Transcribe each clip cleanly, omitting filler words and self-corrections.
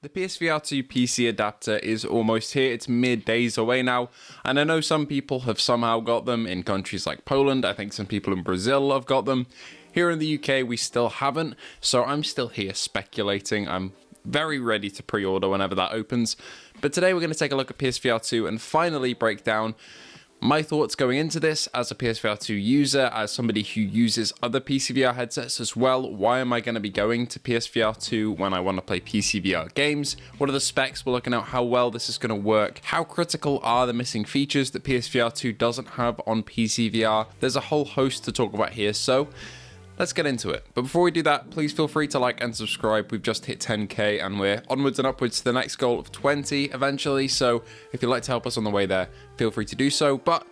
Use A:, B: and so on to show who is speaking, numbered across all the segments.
A: The PSVR2 PC adapter is almost here. It's mere days away now, and I know some people have somehow got them in countries like Poland. I think some people in Brazil have got them. Here in the UK, we still haven't, so I'm still here speculating. I'm very ready to pre-order whenever that opens. But today we're going to take a look at PSVR2 and finally break down my thoughts going into this as a PSVR2 user, as somebody who uses other PCVR headsets as well. Why am I going to be going to PSVR2 when I want to play PCVR games? What are the specs we're looking at? How well this is going to work? How critical are the missing features that PSVR2 doesn't have on PCVR? There's a whole host to talk about here, so let's get into it. But before we do that, please feel free to like and subscribe. We've just hit 10k and we're onwards and upwards to the next goal of 20 eventually. So if you'd like to help us on the way there, feel free to do so. But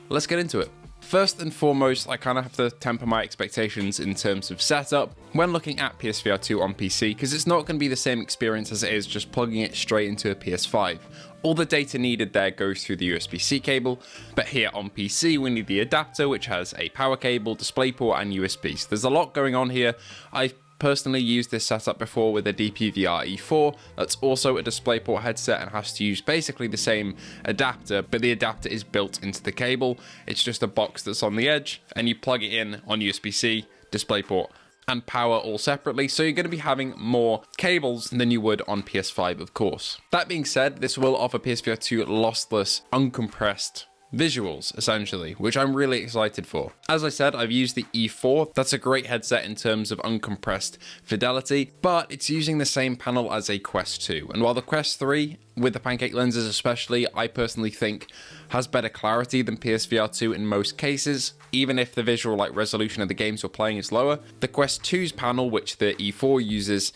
A: let's get into it. First and foremost, I kind of have to temper my expectations in terms of setup when looking at PSVR2 on PC, because it's not going to be the same experience as it is just plugging it straight into a PS5. All the data needed there goes through the USB-C cable, but here on PC we need the adapter, which has a power cable, DisplayPort and USB. So there's a lot going on here. I've personally used this setup before with a DPVR E4 that's also a DisplayPort headset and has to use basically the same adapter, but the adapter is built into the cable. It's just a box that's on the edge and you plug it in on USB-C, DisplayPort and power all separately, so you're going to be having more cables than you would on PS5, of course. That being said, this will offer PSVR2 lossless, uncompressed visuals, essentially, which I'm really excited for. As I said, I've used the E4. That's a great headset in terms of uncompressed fidelity, but it's using the same panel as a Quest 2. And while the Quest 3, with the pancake lenses especially, I personally think has better clarity than PSVR2 in most cases, even if the visual resolution of the games you're playing is lower. The Quest 2's panel, which the E4 uses,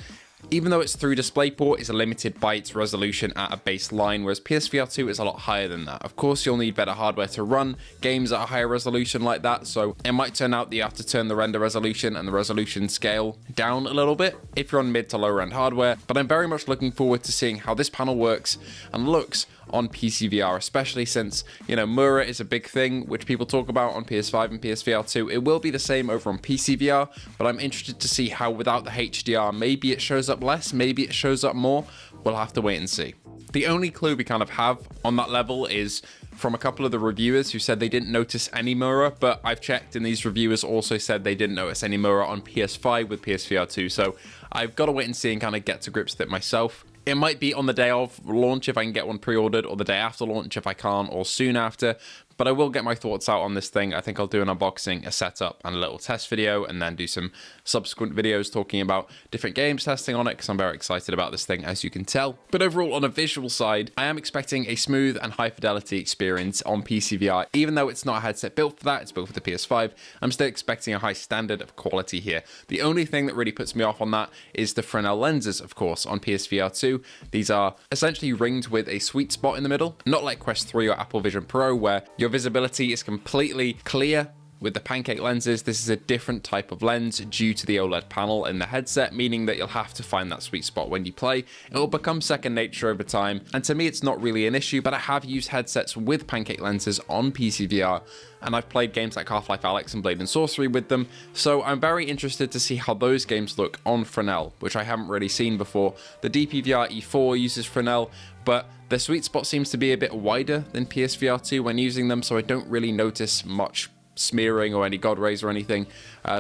A: even though it's through DisplayPort, is limited by its resolution at a baseline, whereas PSVR2 is a lot higher than that. Of course, you'll need better hardware to run games at a higher resolution like that, so it might turn out that you have to turn the render resolution and the resolution scale down a little bit if you're on mid to lower end hardware, but I'm very much looking forward to seeing how this panel works and looks on PCVR, especially since, mirror is a big thing which people talk about on PS5 and PSVR2. It will be the same over on PCVR, but I'm interested to see how without the HDR, maybe it shows up less, maybe it shows up more. We'll have to wait and see. The only clue we kind of have on that level is from a couple of the reviewers who said they didn't notice any mirror, but I've checked and these reviewers also said they didn't notice any mirror on PS5 with PSVR2, so I've got to wait and see and kind of get to grips with it myself. It might be on the day of launch if I can get one pre-ordered, or the day after launch if I can't, or soon after. But I will get my thoughts out on this thing. I think I'll do an unboxing, a setup, and a little test video, and then do some subsequent videos talking about different games testing on it, because I'm very excited about this thing, as you can tell. But overall, on a visual side, I am expecting a smooth and high-fidelity experience on PCVR. Even though it's not a headset built for that, it's built for the PS5, I'm still expecting a high standard of quality here. The only thing that really puts me off on that is the Fresnel lenses, of course, on PSVR2. These are essentially ringed with a sweet spot in the middle, not like Quest 3 or Apple Vision Pro, where your visibility is completely clear. With the pancake lenses, this is a different type of lens due to the OLED panel in the headset, meaning that you'll have to find that sweet spot when you play. It will become second nature over time, and to me it's not really an issue, but I have used headsets with pancake lenses on PCVR, and I've played games like Half-Life Alyx and Blade and Sorcery with them, so I'm very interested to see how those games look on Fresnel, which I haven't really seen before. The DPVR E4 uses Fresnel, but the sweet spot seems to be a bit wider than PSVR2 when using them, so I don't really notice much smearing or any god rays or anything,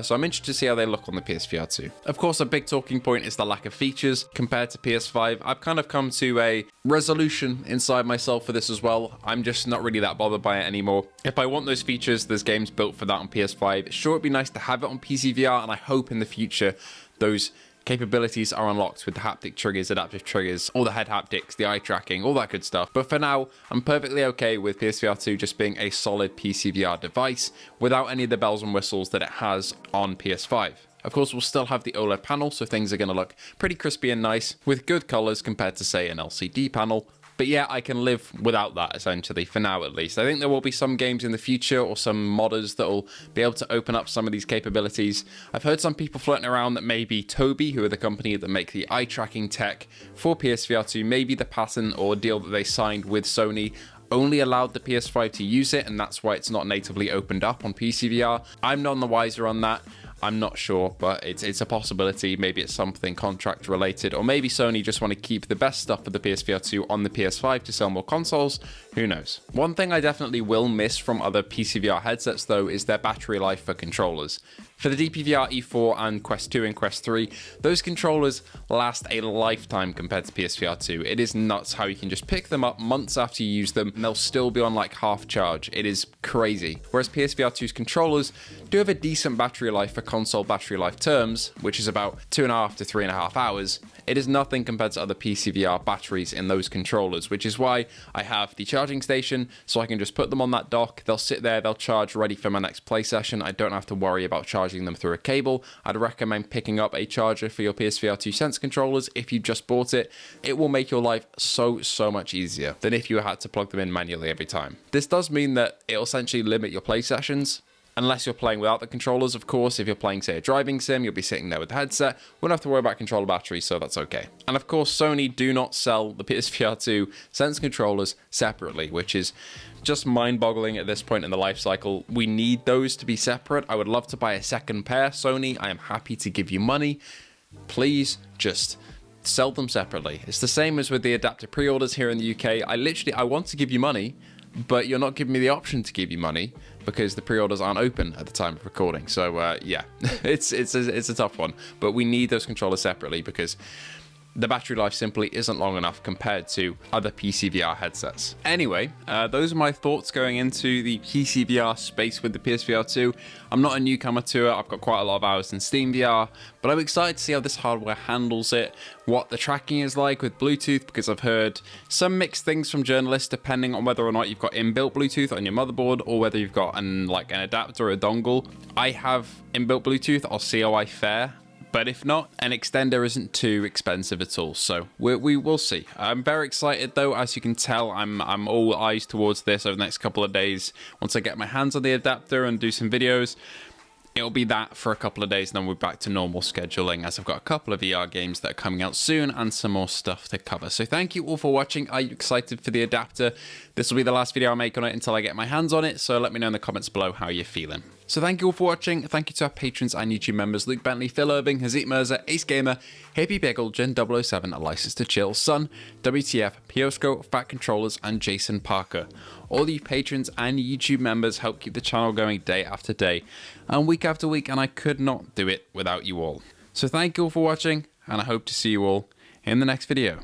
A: so I'm interested to see how they look on the PSVR2. Of course, a big talking point is the lack of features compared to PS5. I've kind of come to a resolution inside myself for this as well. I'm just not really that bothered by it anymore. If I want those features, there's games built for that on PS5. Sure, it'd be nice to have it on PCVR, and I hope in the future those capabilities are unlocked with the haptic triggers, adaptive triggers, all the head haptics, the eye tracking, all that good stuff. But for now, I'm perfectly okay with PSVR2 just being a solid PCVR device without any of the bells and whistles that it has on PS5. Of course, we'll still have the OLED panel, so things are going to look pretty crispy and nice with good colors compared to, say, an LCD panel. But yeah, I can live without that, essentially, for now at least. I think there will be some games in the future or some modders that will be able to open up some of these capabilities. I've heard some people floating around that maybe Tobii, who are the company that make the eye tracking tech for PSVR2, maybe the patent or deal that they signed with Sony only allowed the PS5 to use it, and that's why it's not natively opened up on PCVR. I'm none the wiser on that. I'm not sure, but it's a possibility. Maybe it's something contract related, or maybe Sony just want to keep the best stuff of the PSVR2 on the PS5 to sell more consoles. Who knows? One thing I definitely will miss from other PCVR headsets though is their battery life for controllers. For the DPVR E4 and Quest 2 and Quest 3, those controllers last a lifetime compared to PSVR 2. It is nuts how you can just pick them up months after you use them and they'll still be on like half charge. It is crazy. Whereas PSVR 2's controllers do have a decent battery life for console battery life terms, which is about 2.5 to 3.5 hours. It is nothing compared to other PCVR batteries in those controllers, which is why I have the charging station, so I can just put them on that dock. They'll sit there, they'll charge ready for my next play session. I don't have to worry about charging them through a cable. I'd recommend picking up a charger for your PSVR 2 Sense controllers if you just bought it. It will make your life so much easier than if you had to plug them in manually every time. This does mean that it'll essentially limit your play sessions, unless you're playing without the controllers, of course. If you're playing, say, a driving sim, you'll be sitting there with the headset. Won't have to worry about controller batteries, so that's okay. And of course, Sony do not sell the PSVR 2 Sense controllers separately, which is just mind-boggling at this point in the life cycle. We need those to be separate. I would love to buy a second pair. Sony, I am happy to give you money. Please just sell them separately. It's the same as with the adapter pre-orders here in the UK. I want to give you money, but you're not giving me the option to give you money because the pre-orders aren't open at the time of recording. So yeah, it's a tough one. But we need those controllers separately because the battery life simply isn't long enough compared to other PCVR headsets. Anyway, those are my thoughts going into the PCVR space with the PSVR 2. I'm not a newcomer to it. I've got quite a lot of hours in SteamVR, but I'm excited to see how this hardware handles it, what the tracking is like with Bluetooth, because I've heard some mixed things from journalists depending on whether or not you've got inbuilt Bluetooth on your motherboard or whether you've got an adapter or a dongle. I have inbuilt Bluetooth. I'll see how I fare. But if not, an extender isn't too expensive at all, so we will see. I'm very excited though. As you can tell, I'm all eyes towards this over the next couple of days. Once I get my hands on the adapter and do some videos, it'll be that for a couple of days, and then we're back to normal scheduling, as I've got a couple of VR games that are coming out soon and some more stuff to cover. So thank you all for watching. Are you excited for the adapter? This will be the last video I make on it until I get my hands on it, so let me know in the comments below how you're feeling. So thank you all for watching. Thank you to our patrons and YouTube members: Luke Bentley, Phil Irving, Hazit Mirza, Ace Gamer, Hippie Bagel, Jen007, A License to Chill, Sun, WTF, Piosco, Fat Controllers, and Jason Parker. All you patrons and YouTube members help keep the channel going day after day and week after week, and I could not do it without you all. So thank you all for watching, and I hope to see you all in the next video.